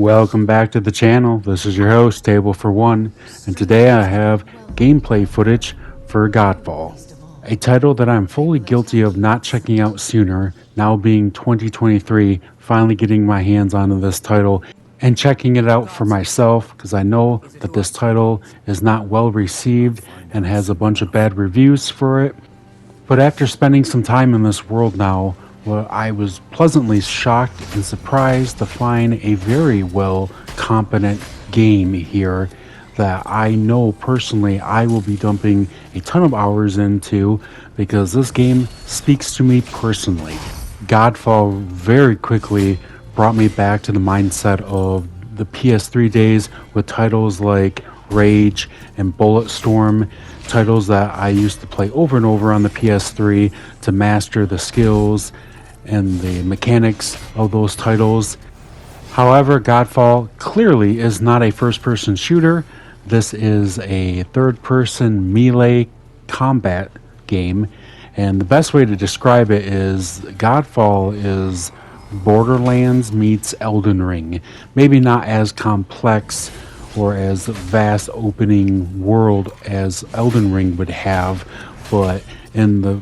Welcome back to the channel. This is your host, table4ONE, and today I have gameplay footage for Godfall, a title that I'm fully guilty of not checking out sooner, now being 2023, finally getting my hands onto this title and checking it out for myself because I know that this title is not well received and has a bunch of bad reviews for it. But after spending some time in this world now, well, I was pleasantly shocked and surprised to find a very well competent game here that I know personally I will be dumping a ton of hours into because this game speaks to me personally. Godfall very quickly brought me back to the mindset of the PS3 days with titles like Rage and Bulletstorm, titles that I used to play over and over on the PS3 to master the skills and the mechanics of those titles. However, Godfall clearly is not a first-person shooter. This is a third-person melee combat game, and the best way to describe it is Godfall is Borderlands meets Elden Ring. Maybe not as complex or as vast opening world as Elden Ring would have, but in the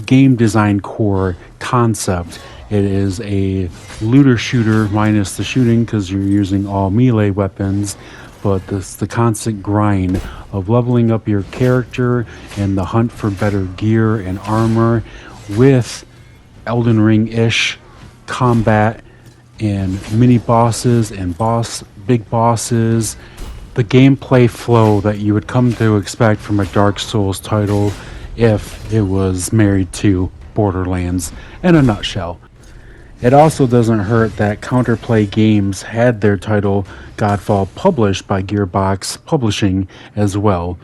game design core concept, it is a looter shooter minus the shooting because you're using all melee weapons, but this the constant grind of leveling up your character and the hunt for better gear and armor with Elden Ring-ish combat and mini bosses and big bosses, the gameplay flow that you would come to expect from a Dark Souls title if it was married to Borderlands in a nutshell. It also doesn't hurt that Counterplay Games had their title Godfall published by Gearbox Publishing as well.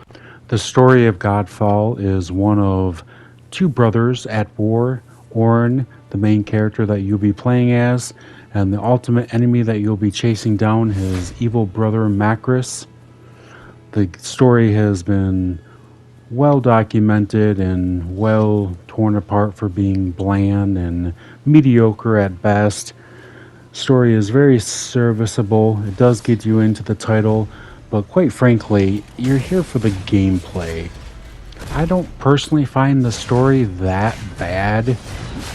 The story of Godfall is one of two brothers at war. Orin, the main character that you'll be playing as, and the ultimate enemy that you'll be chasing down, his evil brother Macris. The story has been well documented and well torn apart for being bland and mediocre at best. Story is very serviceable. It does get you into the title, but quite frankly, you're here for the gameplay. I don't personally find the story that bad.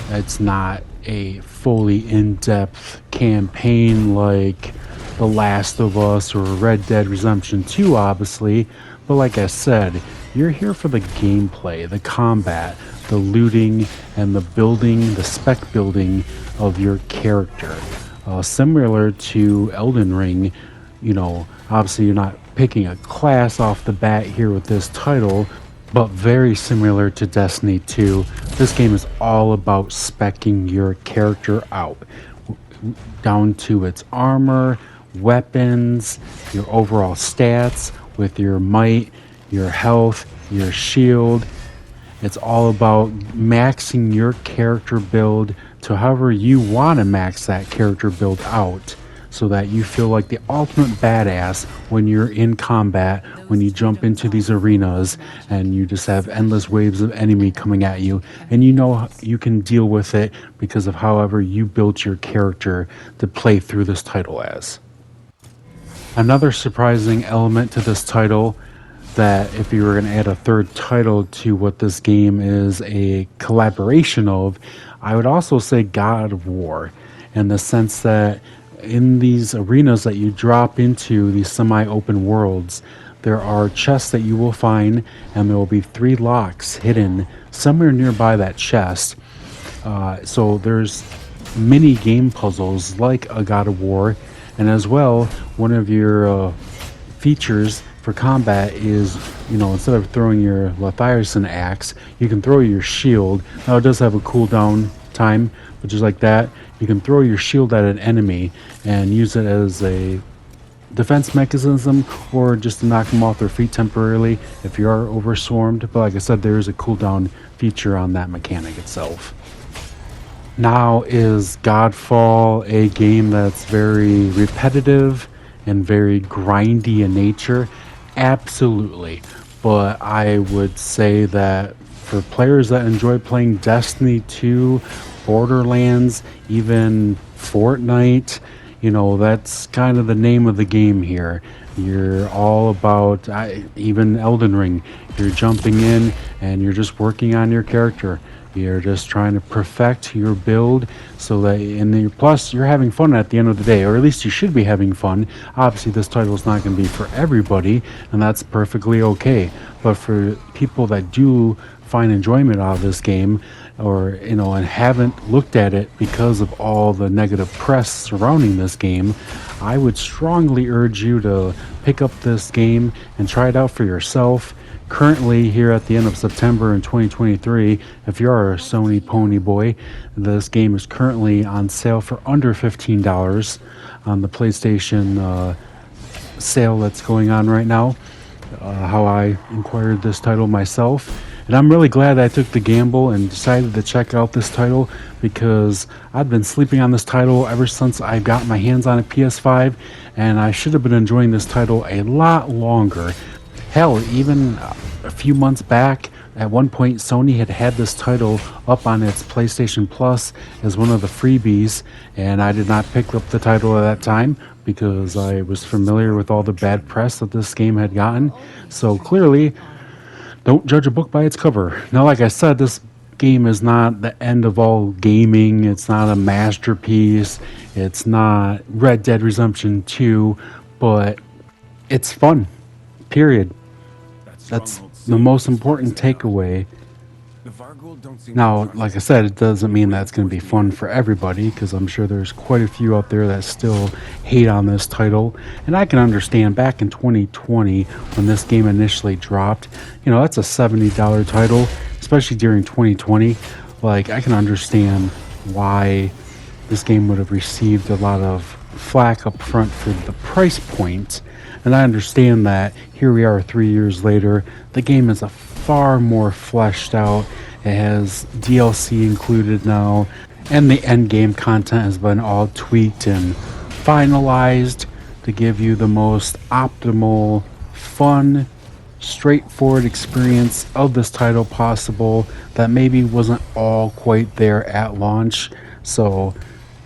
It's not a fully in-depth campaign like The Last of Us or Red Dead Redemption 2, obviously, but like I said, you're here for the gameplay, the combat, the looting, and the building, the spec building of your character. Similar to Elden Ring, obviously you're not picking a class off the bat here with this title, but very similar to Destiny 2, this game is all about speccing your character out, down to its armor, weapons, your overall stats, with your might, your health, your shield. It's all about maxing your character build to however you want to max that character build out, so that you feel like the ultimate badass when you're in combat, when you jump into these arenas and you just have endless waves of enemy coming at you, and you know you can deal with it because of however you built your character to play through this title as. Another surprising element to this title, that if you were going to add a third title to what this game is a collaboration of, I would also say God of War, in the sense that in these arenas that you drop into, these semi-open worlds, there are chests that you will find, and there will be 3 locks hidden somewhere nearby that chest. So there's mini game puzzles like a God of War, and as well, one of your features for combat is, instead of throwing your Lathyerson axe, you can throw your shield. Now it does have a cooldown time, but just like that, you can throw your shield at an enemy and use it as a defense mechanism, or just to knock them off their feet temporarily if you are overswarmed. But like I said, there is a cooldown feature on that mechanic itself. Now, is Godfall a game that's very repetitive and very grindy in nature? Absolutely. But I would say that for players that enjoy playing Destiny 2, Borderlands, even Fortnite, That's kind of the name of the game here. You're all about, even Elden Ring, you're jumping in and you're just working on your character. You're just trying to perfect your build so that, and plus, you're having fun at the end of the day, or at least you should be having fun. Obviously, this title is not going to be for everybody, and that's perfectly okay. But for people that do find enjoyment out of this game, or and haven't looked at it because of all the negative press surrounding this game, I would strongly urge you to pick up this game and try it out for yourself. Currently, here at the end of September in 2023, if you're a Sony pony boy, this game is currently on sale for under $15 on the PlayStation sale that's going on right now. How I acquired this title myself. And I'm really glad I took the gamble and decided to check out this title, because I've been sleeping on this title ever since I got my hands on a PS5, and I should have been enjoying this title a lot longer. Hell, even a few months back, at one point, Sony had this title up on its PlayStation Plus as one of the freebies, and I did not pick up the title at that time because I was familiar with all the bad press that this game had gotten. So clearly, don't judge a book by its cover. Now, like I said, this game is not the end of all gaming. It's not a masterpiece. It's not Red Dead Redemption 2, but it's fun. Period. That's the most important takeaway. Now, like I said, it doesn't mean that's going to be fun for everybody, because I'm sure there's quite a few out there that still hate on this title. And I can understand, back in 2020, when this game initially dropped, that's a $70 title, especially during 2020. Like, I can understand why this game would have received a lot of flack up front for the price point. And I understand that here we are 3 years later, the game is a far more fleshed out. It has DLC included now, and the end game content has been all tweaked and finalized to give you the most optimal, fun, straightforward experience of this title possible that maybe wasn't all quite there at launch. So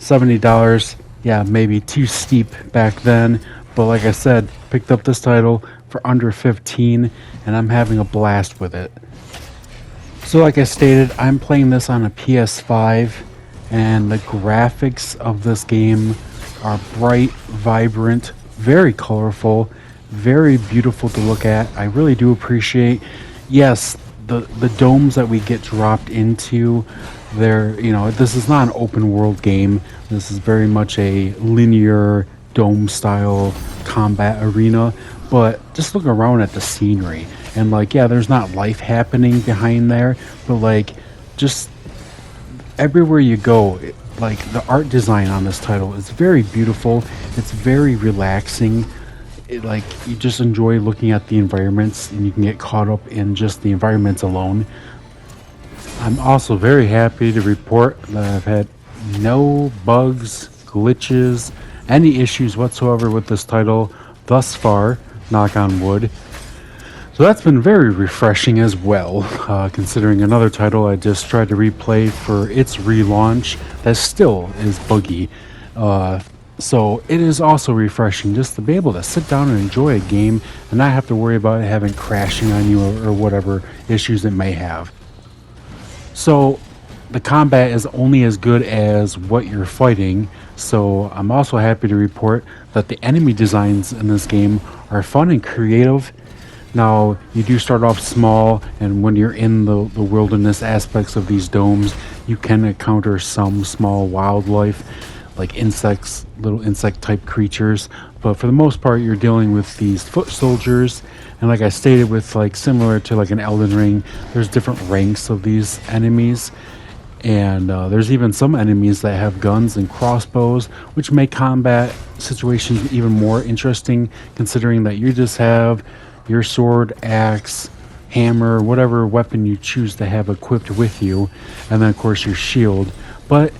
$70, yeah, maybe too steep back then, but like I said, picked up this title for under 15, and I'm having a blast with it. So like I stated, I'm playing this on a PS5, and the graphics of this game are bright, vibrant, very colorful, very beautiful to look at. I really do appreciate, yes, the domes that we get dropped into. This is not an open world game. This is very much a linear dome style combat arena, but just look around at the scenery, and there's not life happening behind there, but just everywhere you go, the art design on this title is very beautiful. It's very relaxing. You just enjoy looking at the environments, and you can get caught up in just the environments alone. I'm also very happy to report that I've had no bugs, glitches, any issues whatsoever with this title thus far, knock on wood. So that's been very refreshing as well, considering another title I just tried to replay for its relaunch that still is buggy. So it is also refreshing just to be able to sit down and enjoy a game and not have to worry about it having crashing on you, or whatever issues it may have. So the combat is only as good as what you're fighting. So I'm also happy to report that the enemy designs in this game are fun and creative. Now, you do start off small, and when you're in the wilderness aspects of these domes, you can encounter some small wildlife, like insects, little insect type creatures. But for the most part, you're dealing with these foot soldiers. And like I stated, with similar to an Elden Ring, there's different ranks of these enemies. And there's even some enemies that have guns and crossbows, which make combat situations even more interesting, considering that you just have your sword, axe, hammer, whatever weapon you choose to have equipped with you, and then of course your shield. But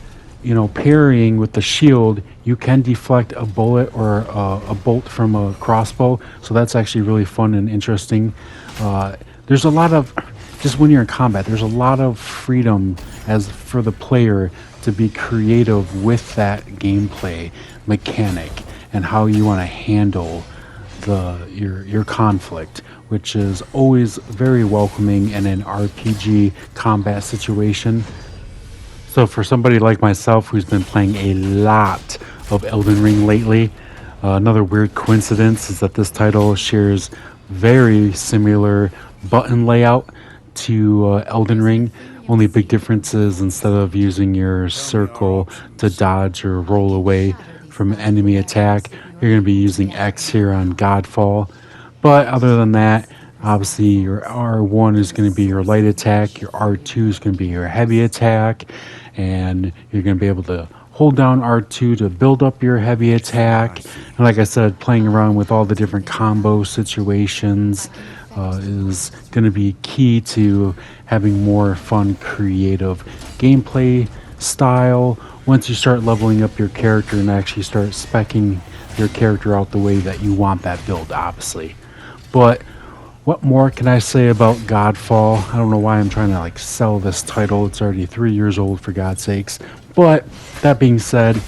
parrying with the shield, you can deflect a bullet or a bolt from a crossbow, so that's actually really fun and interesting. There's a lot of, just when you're in combat, there's a lot of freedom as for the player to be creative with that gameplay mechanic and how you want to handle your conflict, which is always very welcoming in an RPG combat situation. So for somebody like myself who's been playing a lot of Elden Ring lately, another weird coincidence is that this title shares very similar button layout to Elden Ring. Only big difference is instead of using your circle to dodge or roll away from an enemy attack, you're going to be using X here on Godfall. But other than that, obviously your R1 is going to be your light attack, your R2 is going to be your heavy attack, and you're going to be able to hold down R2 to build up your heavy attack. And like I said, playing around with all the different combo situations is going to be key to having more fun, creative gameplay style once you start leveling up your character and actually start speccing your character out the way that you want that build, obviously. But what more can I say about Godfall? I don't know why I'm trying to like sell this title. It's already 3 years old, for God's sakes. But that being said,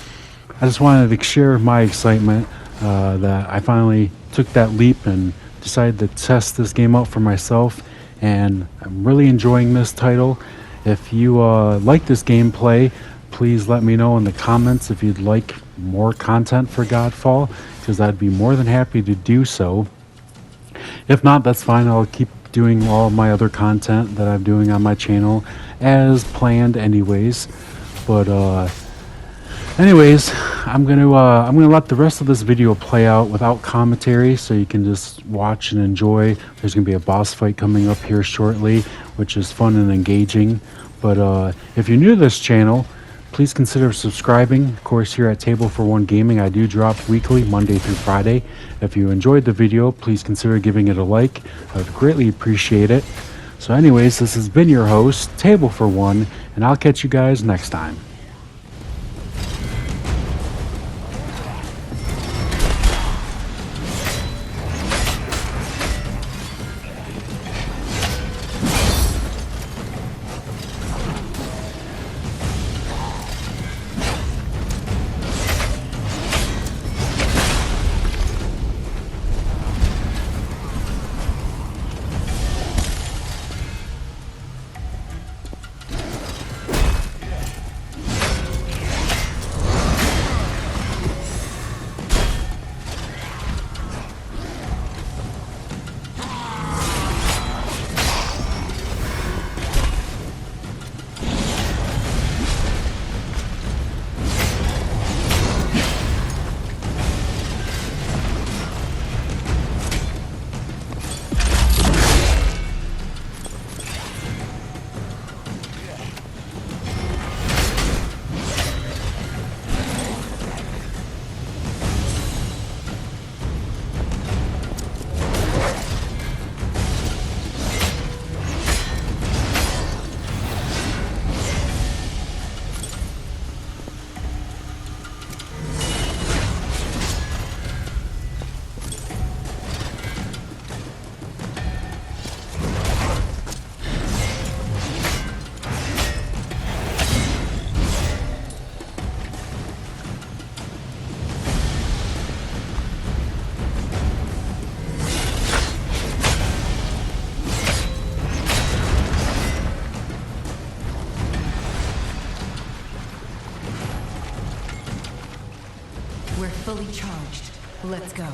I just wanted to share my excitement that I finally took that leap and decided to test this game out for myself. And I'm really enjoying this title. If you like this gameplay, please let me know in the comments if you'd like more content for Godfall, because I'd be more than happy to do so. If not, that's fine. I'll keep doing all my other content that I'm doing on my channel as planned anyways. But anyways, I'm gonna let the rest of this video play out without commentary so you can just watch and enjoy. There's gonna be a boss fight coming up here shortly, which is fun and engaging. But if you're new to this channel, please consider subscribing. Of course, here at Table4ONE Gaming, I do drop weekly, Monday through Friday. If you enjoyed the video, please consider giving it a like. I would greatly appreciate it. So anyways, this has been your host, Table4ONE, and I'll catch you guys next time. We're fully charged. Let's go.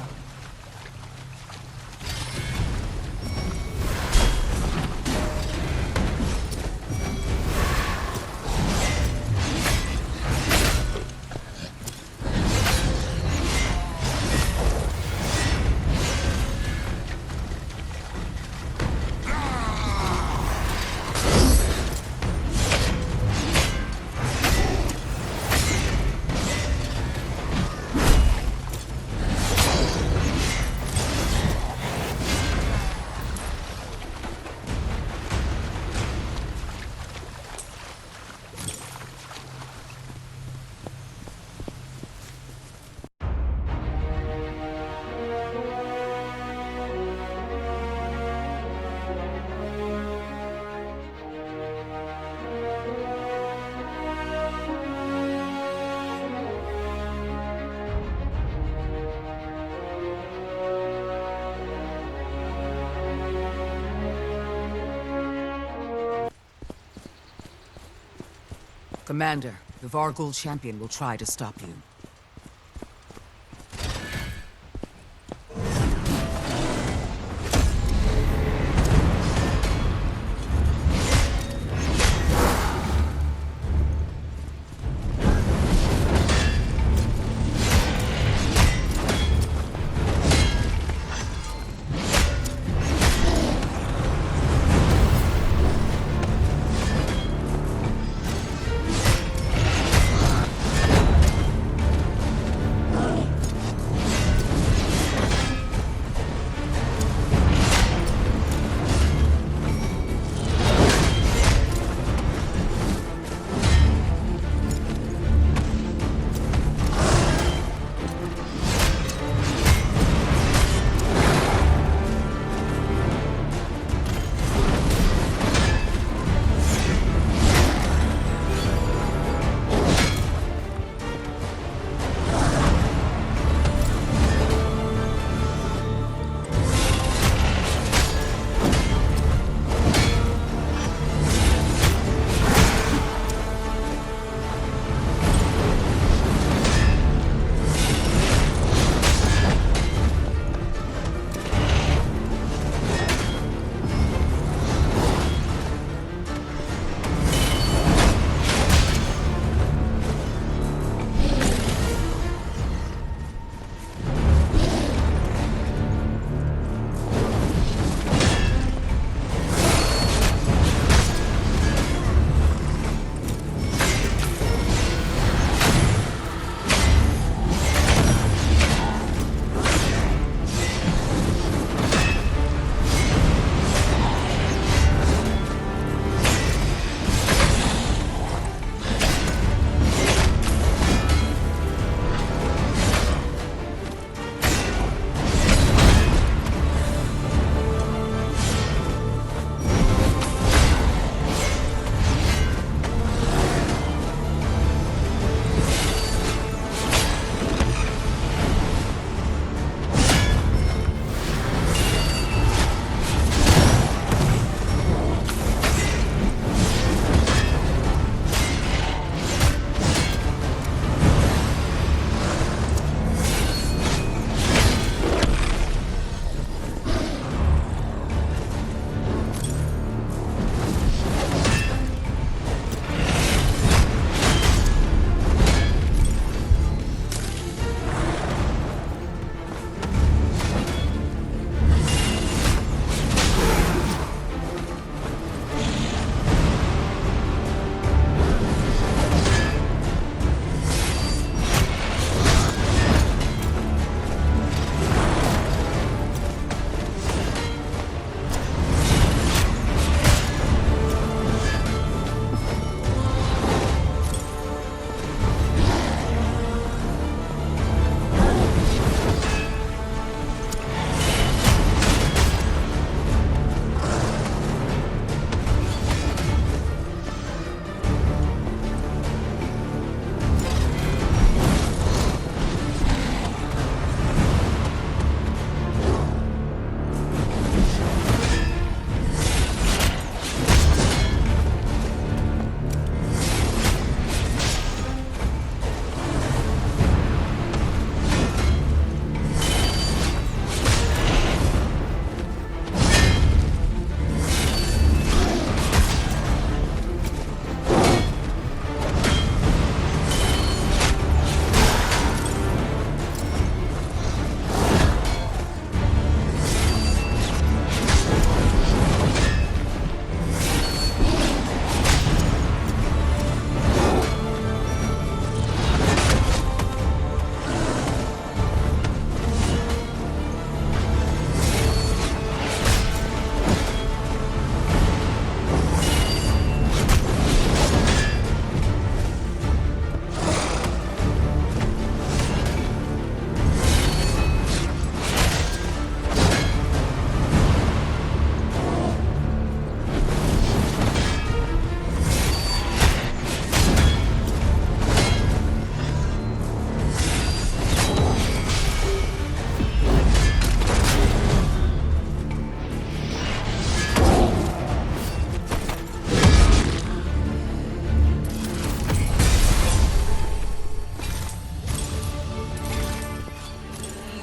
Commander, the Varghul champion will try to stop you.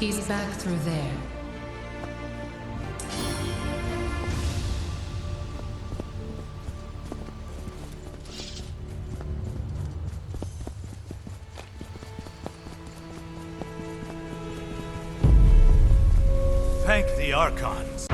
He's back through there. Thank the Archons.